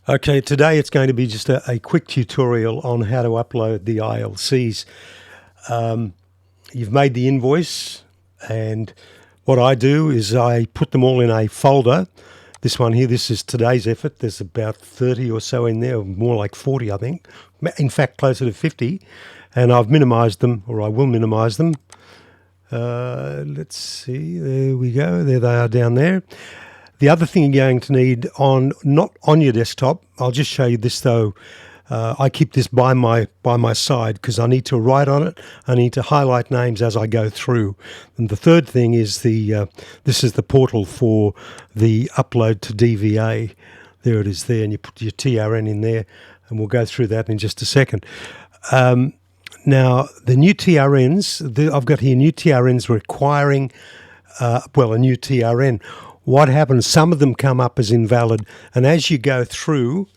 Okay, today it's going to be just a quick tutorial on how to upload the ILCs. You've made the invoice, and what I do is I put them all in a folder. This one here, this is today's effort. There's about 30 or so in there, more like 40 I think. In fact, closer to 50. And I've minimized them, or I will minimize them. Let's see, there we go. There they are down there. The other thing you're going to need not on your desktop, I'll just show you this though. I keep this by my side because I need to write on it. I need to highlight names as I go through. And the third thing is this is the portal for the upload to DVA. There it is there, and you put your TRN in there, and we'll go through that in just a second. Now, the new TRNs, I've got here new TRNs requiring, a new TRN. What happens, some of them come up as invalid, and as you go through,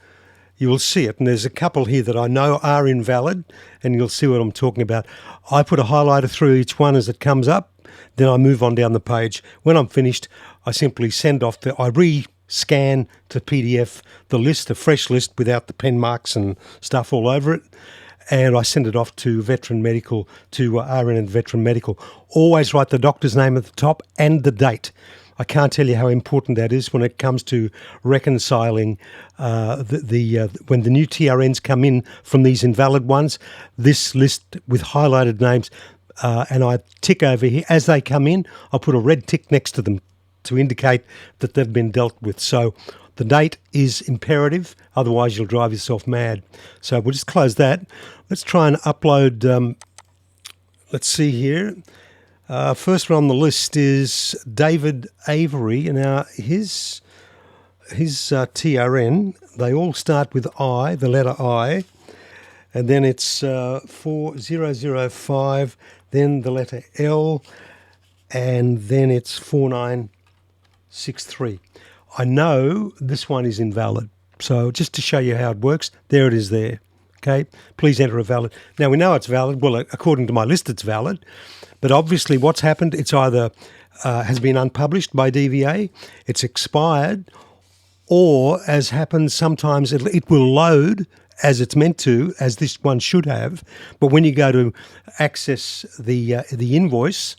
you will see it. And there's a couple here that I know are invalid, and you'll see what I'm talking about. I put a highlighter through each one as it comes up, then I move on down the page. When I'm finished, I simply send off I re-scan to PDF the list, a fresh list without the pen marks and stuff all over it, and I send it off to Veteran Medical, to RN and Veteran Medical. Always write the doctor's name at the top and the date. I can't tell you how important that is when it comes to reconciling when the new TRNs come in from these invalid ones. This list with highlighted names, and I tick over here as they come in. I put a red tick next to them to indicate that they've been dealt with. So the date is imperative, otherwise you'll drive yourself mad. So we'll just close that. Let's try and upload. Let's see here. First one on the list is David Avery. Now, his TRN, they all start with I, the letter I, and then it's 4005, then the letter L, and then it's 4963. I know this one is invalid, so just to show you how it works, there it is there. Okay, please enter a valid. Now, we know it's valid. Well, according to my list, it's valid. But obviously what's happened, it's either has been unpublished by DVA, it's expired, or as happens sometimes, it will load as it's meant to, as this one should have. But when you go to access the invoice,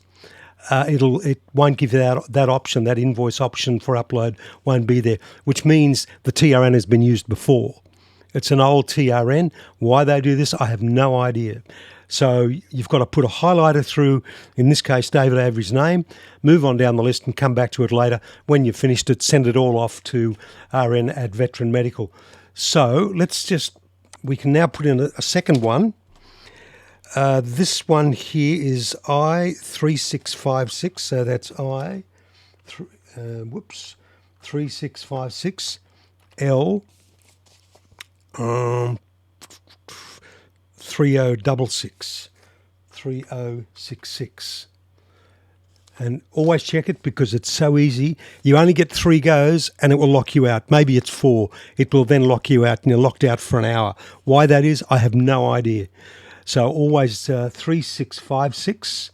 it won't give you that option, that invoice option for upload won't be there, which means the TRN has been used before. It's an old TRN. Why they do this, I have no idea. So you've got to put a highlighter through, in this case, David Avery's name, move on down the list and come back to it later. When you've finished it, send it all off to RN at Veteran Medical. So we can now put in a second one. This one here is I3656, so that's 3656 L 3066, and always check it because it's so easy. You only get 3 goes and it will lock you out. Maybe it's 4. It will then lock you out and you're locked out for an hour. Why that is, I have no idea. So always 3656,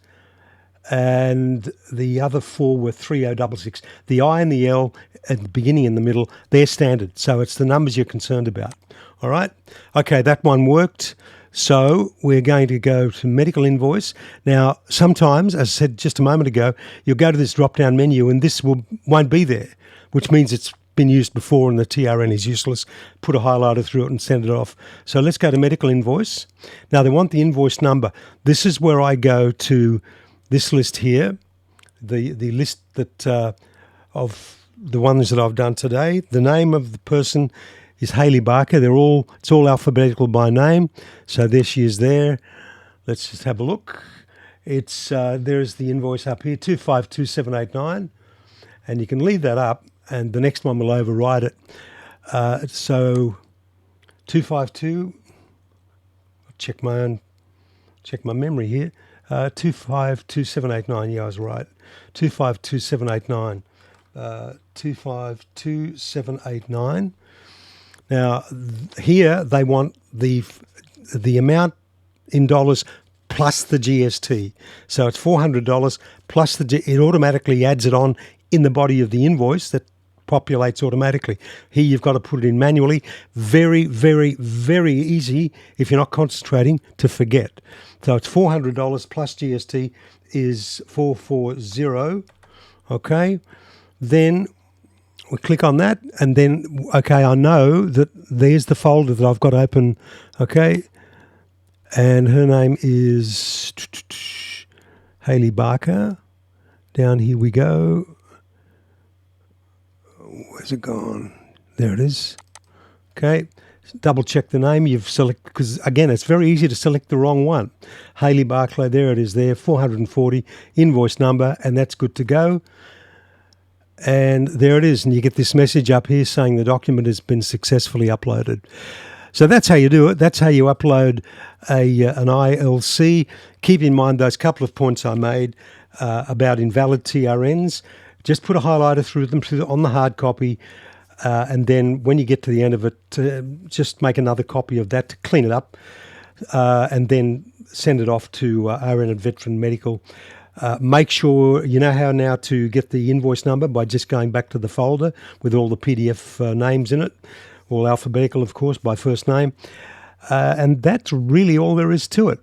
and the other 4 were 3066. The I and the L at the beginning and the middle, they're standard. So it's the numbers you're concerned about. All right. Okay, that one worked. So we're going to go to medical invoice. Now, sometimes, as I said just a moment ago, you'll go to this drop-down menu and this won't be there, which means it's been used before and the TRN is useless. Put a highlighter through it and send it off. So let's go to medical invoice. Now, they want the invoice number. This is where I go to this list here, the list that of the ones that I've done today. The name of the person is Haley Barker. It's all alphabetical by name. So there she is there. Let's just have a look. It's there's the invoice up here, 252789, and you can leave that up, and the next one will override it. So 252. Check my memory here. 252789. Yeah, I was right. 252789. 252789. Now, here they want the amount in dollars plus the GST. So it's $400 plus it automatically adds it on in the body of the invoice that populates automatically. Here you've got to put it in manually. Very, very, very easy if you're not concentrating to forget. So it's $400 plus GST is 440. Okay, then we click on that, and then, okay, I know that there's the folder that I've got open, okay, and her name is Hayley Barker. Down here we go. Where's it gone? There it is. Okay, double check the name you've selected, because again, it's very easy to select the wrong one. Hayley Barclay, there it is there, 440, invoice number, and that's good to go. And there it is, and you get this message up here saying the document has been successfully uploaded. So that's how you do it. That's how you upload an ILC. Keep in mind those couple of points I made about invalid TRNs. Just put a highlighter through them on the hard copy, and then when you get to the end of it, just make another copy of that to clean it up, and then send it off to RN and Veteran Medical. Make sure you know how now to get the invoice number by just going back to the folder with all the PDF names in it, all alphabetical, of course, by first name. And that's really all there is to it.